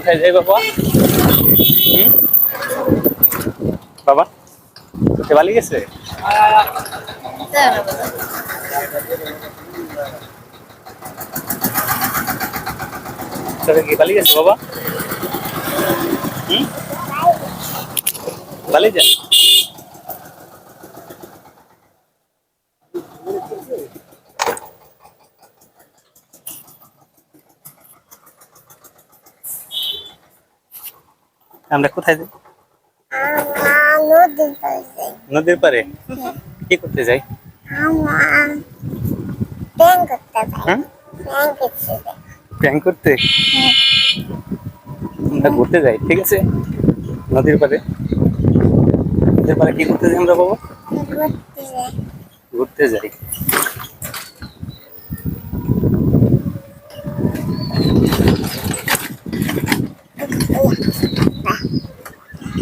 কোথায় যাই বাবা? বাবা কোথায় পালিয়ে গেছে? কি পালিয়ে গেছে বাবা? পালিয়ে যায়। আমরা কোথায় যাই? নদীর পারে। কি করতে যাই? প্র্যাঙ্ক করতে। আমরা ঘুরতে যাই, ঠিক আছে? নদীর পারে। নদীর পারে কি করতে যাই আমরা বাবা? ঘুরতে যাই।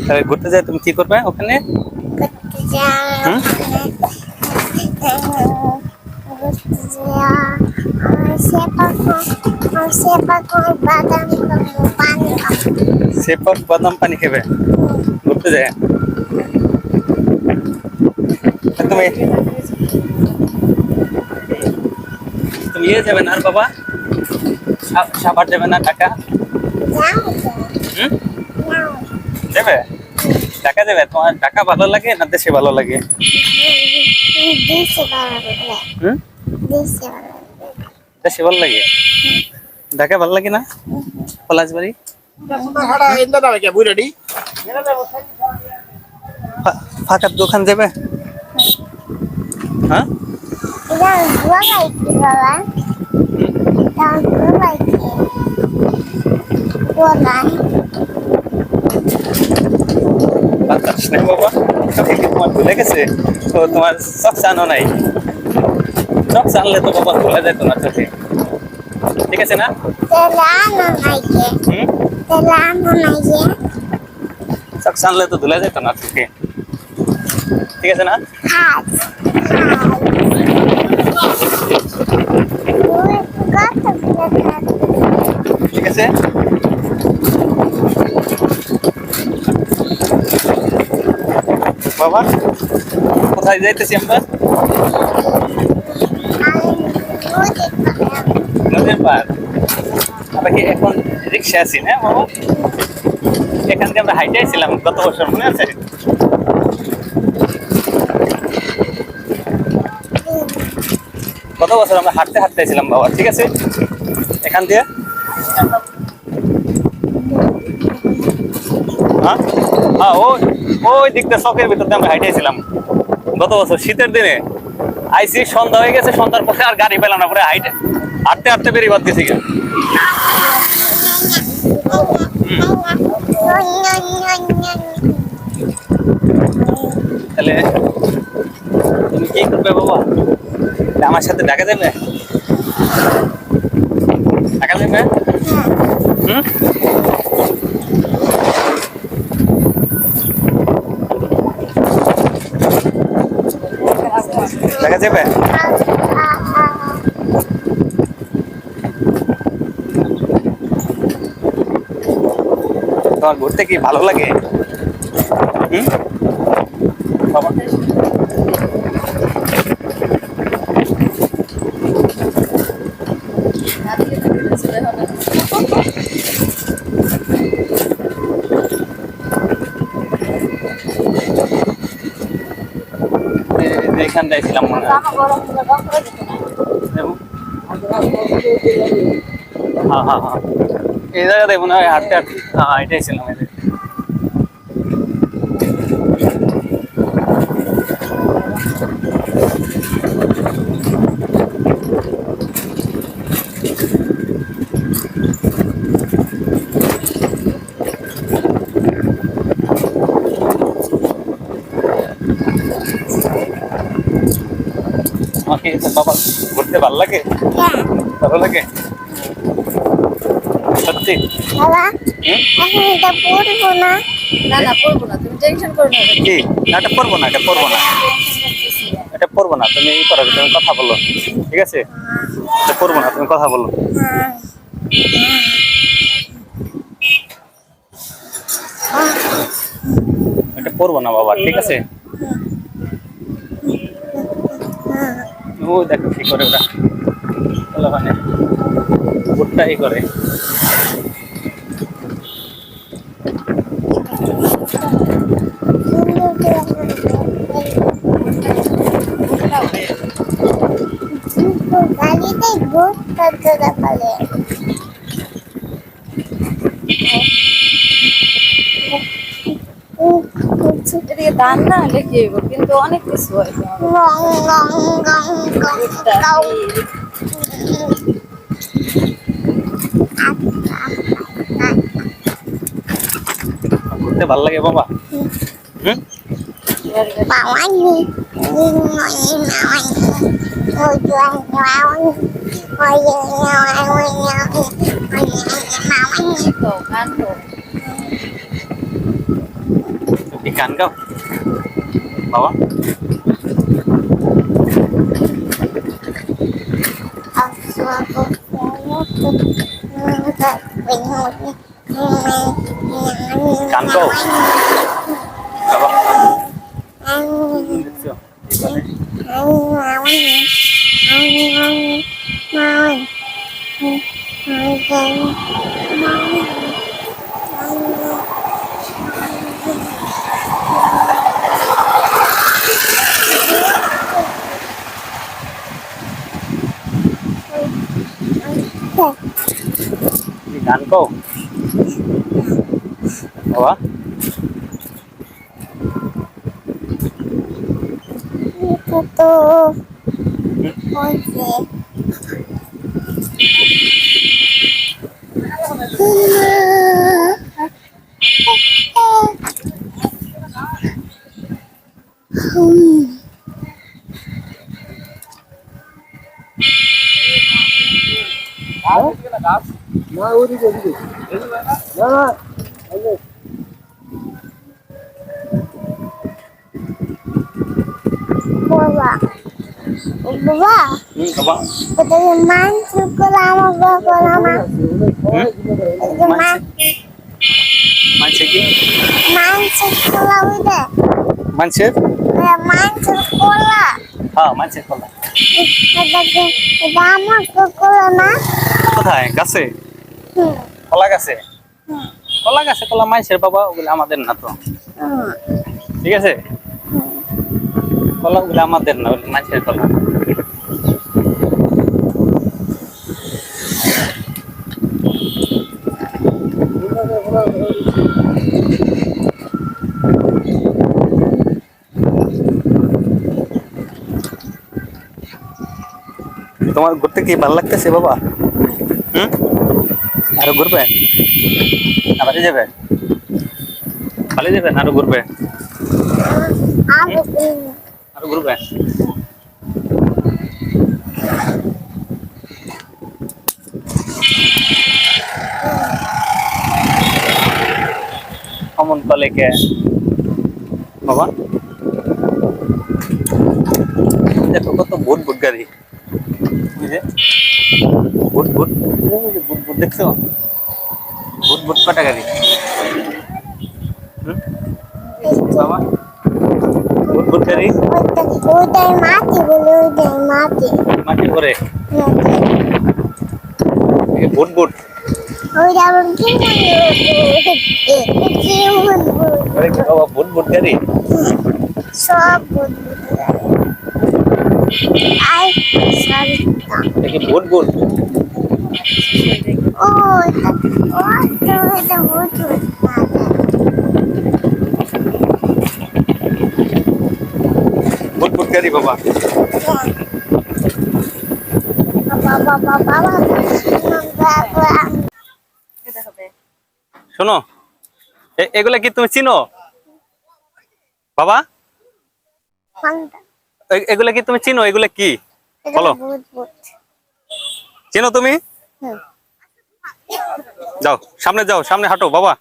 তাহলে ঘুরতে যাই, তুমি কি করবে ওখানে? সেপাক বাদাম পানি খাবে ঘুরতে যায়। তুমি তুমি ইয়ে যাবে না আর বাবা? সাভার যাবে না? ঢাকা যাবে? ঢাকা যাবে? তোমার ঢাকা ভালো লাগে না দেশে ভালো লাগে? দেশে ভালো লাগে। ঢাকা ভালো লাগে না? পলাশবাড়ি ফাঁকার দোকান যাবে? হ্যাঁ বাতাস নেই বাবা। তোমার ভুলে গেছে তো, তোমার চক চানো নাই। চক চানলে তো বাবা ভুলে যেত না চোখে, ঠিক আছে না? চক চানলে তো ধুলে যেত না চোখে, ঠিক আছে না? ঠিক আছে। বাবা কোথায় যাইতেছি আমরা? নদীর পার। আমরা কি এখন রিক্সা আছি না বাবা? এখান থেকে আমরা হাইটে ছিলাম গত বছর, মনে আছে? গত বছর আমরা হাঁটতে হাঁটতে ছিলাম বাবা, ঠিক আছে? এখান দিয়ে হ্যাঁ হ্যাঁ ওই দিকটা চকের ভিতর দিয়ে আমরা হাইটেছিলাম গত বছর শীতের দিনে। আইসি সন্ধ্যা হয়ে গেছে, সন্ধ্যার পরে আর গাড়ি পেলাম না, পরে হাঁটতে হাঁটতে বেরিয়ে বাদ দিয়েছি। তাহলে তুমি কি করবে বাবা? আমার সাথে ঢাকা যাবে? ঢাকা যাবে? ঢাকা যাবে? তোমার ঘুরতে কি ভালো লাগে? বাবা এখানটায় ছিলাম মনে হয়। হ্যাঁ হ্যাঁ হ্যাঁ, এই জায়গাটাই মনে হয় হাঁটতে হাঁটতে। হ্যাঁ এটাই ছিলাম। আমাকে বাবা ঘুরতে ভালো লাগে? ভালো লাগে সত্যি? পড়বো না। তুমি টেনশন করো না। কি না, এটা পড়বো না, এটা পড়বো না, এটা পড়বো না। তুমি এই করো, তুমি কথা বলো, ঠিক আছে? এটা পড়বো না, তুমি কথা বলো। এটা পড়বো না বাবা, ঠিক আছে? ও দেখো কি করে ওরা, মানে ভুট্টা ই করে। এদিকে ধান না হলে কি হইব, কিন্তু অনেক কিছু হয়। ঘুরতে ভালো লাগে বাবা? হুম। তুমি গান গাও বাবা? গান গাও বাবা? দেখছো? তুমি গান গাও বাবা? বাবা বাবা বাবা এটা মাংস কলা আমার বাবা না মানছে কি? মাংস কলা ওইটা মানছের? মাংস কলা হ্যাঁ মানছের কলা। এটা আমার কলা না কোথায়? গাছে? কলা গাছে? কলা গাছে কলা মানছের বাবা, ওগুলো আমাদের না তো, ঠিক আছে? কলা ওগুলো আমাদের না, ওগুলো মানছের কলা। তোমার ঘুরতে কি ভালো লাগতেছে বাবা? হুম, আরো ঘুরবে? আবার যাবে? খালি যাবেন? আরো ঘুরবে? আরো ঘুরবে? অমন কলে কে বাবা? দেখো কত ভুট ভুট গাড়ি, বুঝে ভুট ভুট ভুট ভুট দেখছো? ভুট ভুট কটা গাড়ি? হুম বাবা, ভুট ভুট গাড়ি ওইটাই মাটি বলে ওইটাই মাটি মাটি করে ভুট ভুট। ওইটা আবার কি আরে কি বাবা ভুট ভুট গাড়ি? সব আই সরি দেখি ভুট ভুট। ও এটা বহুত ভুট ভুট গাড়ি বাবা। বাবা বাবা বাবা শোনো, এগুলা কি তুমি চিনো বাবা? এগুলা কি তুমি চিনো? এগুলা কি বলো? চিনো তুমি? যাও সামনে, যাও সামনে হাঁটো বাবা।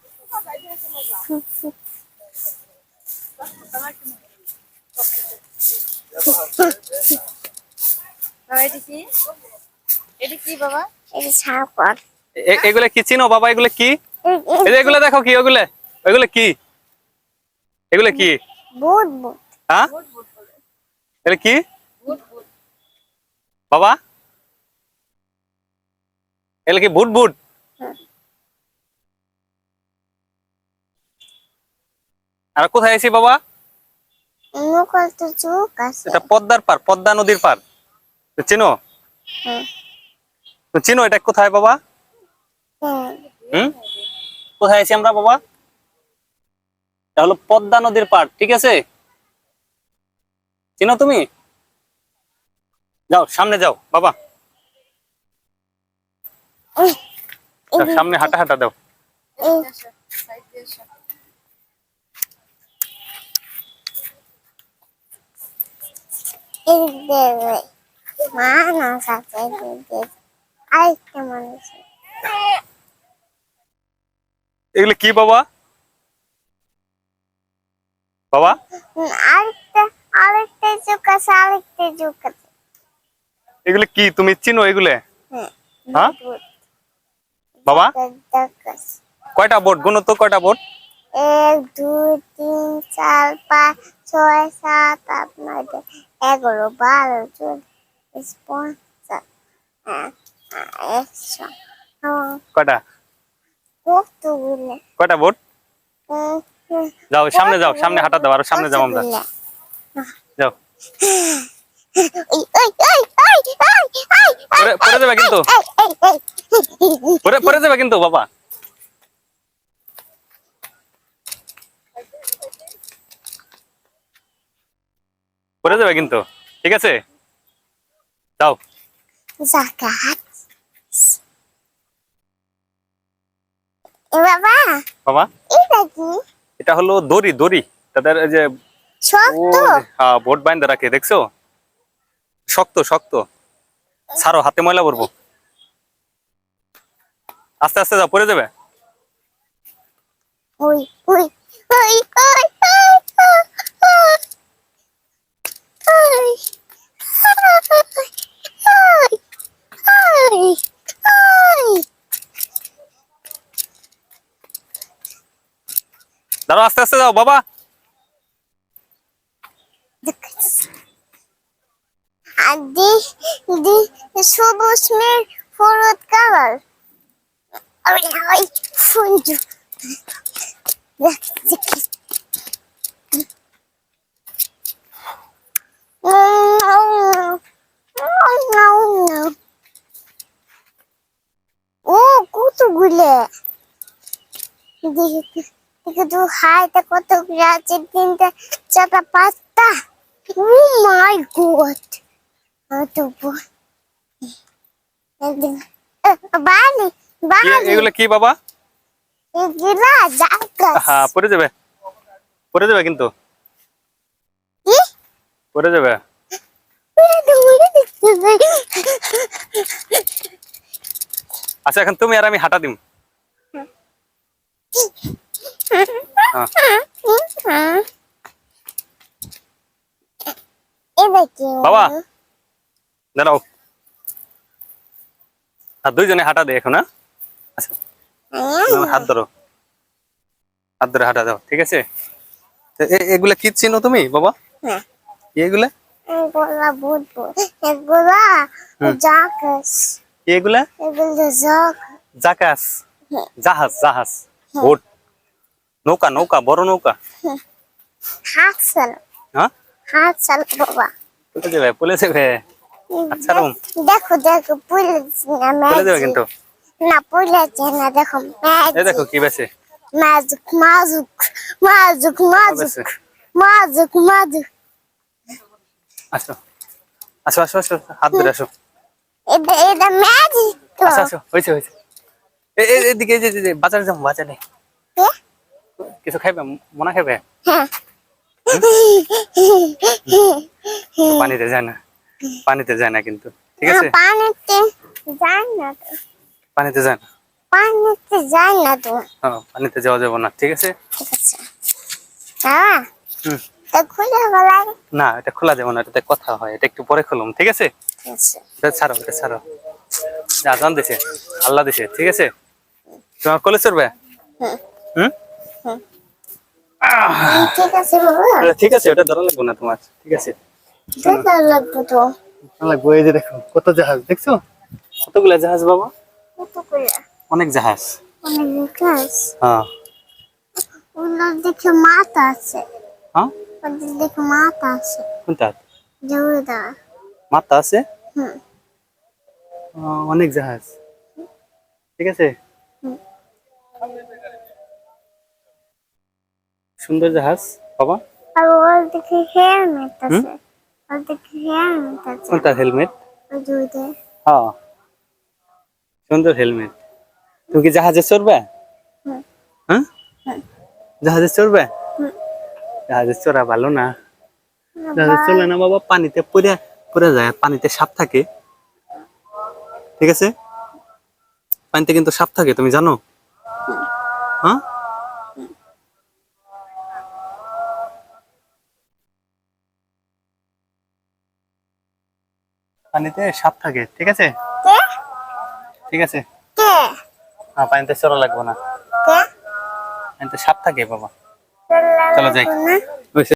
এগুলা কি চিনো বাবা? এগুলা কি? এগুলা দেখো কি? ওগুলা ওইগুলা কি? এগুলো কি? বুট বুট হ্যাঁ, এগুলো কি বাবা? এগুলো কি বুট বুট? আর কোথায় আছি বাবা? মুখে তো চোখ আছে। এটা পদ্মার পার, পদ্মা নদীর পার। তো চিনো? হুম, তো চিনো এটা কোথায় বাবা? হুম, হুম, কোথায় আছি আমরা বাবা? এটা হলো পদ্মা নদীর পার, ঠিক আছে? চিনো তুমি? যাও সামনে যাও বাবা, উই, যাও, সামনে হাঁটা হাঁটা দাও। মানুষ আছে এদিকে। আরেকটা মানুষ এগুলো কি বাবা? বাবা আরেকটা আরেকটা চোখ আছে, আরেকটা চোখ আছে। এগুলো কি তুমি চিনো এগুলো? হ্যাঁ, হ্যাঁ বুট বাবা, দেখাস। কয়টা বোট গুনো তো, কয়টা বোট? 1 2 3 4 5 6 7 8 9 10 11 12 14 15 100 কয়টা? কতগুলো? কয়টা বোট? যাও সামনে যাও, সামনে হাঁটা দাও, আরো সামনে যাও আমরা। যাও, পরে যাবে কিন্তু, পরে যাবে কিন্তু বাবা। পরে যাবে কিন্তু, ঠিক আছে? যাও জাকাত বাবা, বাবা। এটা কি? এটা হলো দড়ি, দড়ি তাদের এই যে শক্ত? হ্যাঁ বোট বাইন্ধে রাখে, দেখছো? শক্ত শক্ত। ছাড়ো, হাতে ময়লা পড়বো। আস্তে আস্তে যাও, পরে যাবে। ওই ওই ওই ওই ওই দাঁড়াও, আস্তে আস্তে যাও বাবা। দি সবুজ মেঘ হলুদ কালার। ওই ওই ফুঞ্জু ও কতগুলো দেখে দেখে তো হাইটা কতগুলো আছে, 3টা 4টা 5টা। ও মাই গড, তো একদিন বালি বালি এগুলো কি বাবা? এগুলা জাগাস। হ্যাঁ পরে যাবে, পরে যাবে কিন্তু, কি পরে যাবে। আচ্ছা এখন তুমি আর আমি হাঁটা দিম। হ্যাঁ এটা কি বাবা দাঁড়াও, আর দুইজনে হাঁটা দেয় এখন। হ্যাঁ আচ্ছা, তুমি হাত ধরো, হাত ধরে হাঁটা দাও, ঠিক আছে? তো এগুলা কি চিনো তুমি বাবা? হ্যাঁ, এগুলা এগুলা বুট বুট, এগুলা জাগাস, এগুলা এগুলা জাগ জাকাস, জাহাজ জাহাজ, বোট, নৌকা নৌকা, বড় নৌকা। হাত চাল, হ্যাঁ হাত চাল বাবা। পলে যাবে, পলে যাবে। আচ্ছা রুম, দেখো দেখো পুলিশ না পলে যাবে ম্যাজিক, কিন্তু। না পুলিশ না, দেখো এই দেখো ম্যাজিক কি বেছে, ম্যাজিক ম্যাজিক ম্যাজিক ম্যাজিক বেছে। Magic magic. আসো আসো আসো আসো, হাত ধরে আসো। এটা এটা ম্যাজিক তো। আচ্ছা আসো, হয়েছে হয়েছে। এদিকে, এই যে বাজারে যাবো, বাজারে কে? কিছু খাইবে, মনে খাইবে? হ্যাঁ। পানিতে যায় না, পানিতে যায় না কিন্তু, ঠিক না, আছে? পানিতে যায় না তো, পানিতে যায় না, পানিতে যায় না তো। হ্যাঁ পানিতে যাওয়া যাবে না, ঠিক আছে? ঠিক আছে হ্যাঁ, হুম, তা খুলে গলা। না এটা খোলা যাবে না, এটাতে কথা হয়, এটা একটু পরে খুলুম, ঠিক আছে? ঠিক আছে। এটা ছাড়ো, এটা ছাড়ো। আজান দিছে, আল্লাহ দিছে, ঠিক আছে? তোমার কলেজ চলবে? হুম হুম, হুম ঠিক আছে বাবা ঠিক আছে, ওটা ধরা লাগবে না তোমার, ঠিক আছে? যেটা লাগবে তো লাগবে। এই যে দেখো কত জাহাজ, দেখছো কতগুলা জাহাজ বাবা? কত করে অনেক জাহাজ। অনেক কাজ হ্যাঁ ওনার দেখে মাথা আছে হ্যাঁ, ওদের দেখে মাথা আছে কোনটা জমিদার মাথা আছে? হুম অনেক জাহাজ, ঠিক আছে। হুম। সুন্দর জাহাজ বাবা। আর ওর দেখে হেলমেট আছে ওর দেখে হেলমেট আছে কোনটা হেলমেট? ওই দুইটা হ্যাঁ, সুন্দর হেলমেট। তুমি কি জাহাজে চড়বে? হুম হ্যাঁ, হুম জাহাজে চড়বে? হুম জাহাজে চড়া ভালো না, জাহাজে চলে না বাবা, পানিতে পড়ে পড়ে যায়, পানিতে সাপ থাকে, ঠিক আছে? পানিতে কিন্তু সাপ থাকে, তুমি জানো? হ্যাঁ, পানিতে সাপ থাকে, ঠিক আছে? কে ঠিক আছে, কে পানিতে চড়া লাগবে না, কে পানিতে সাপ থাকে বাবা। চলো চলো যাই। না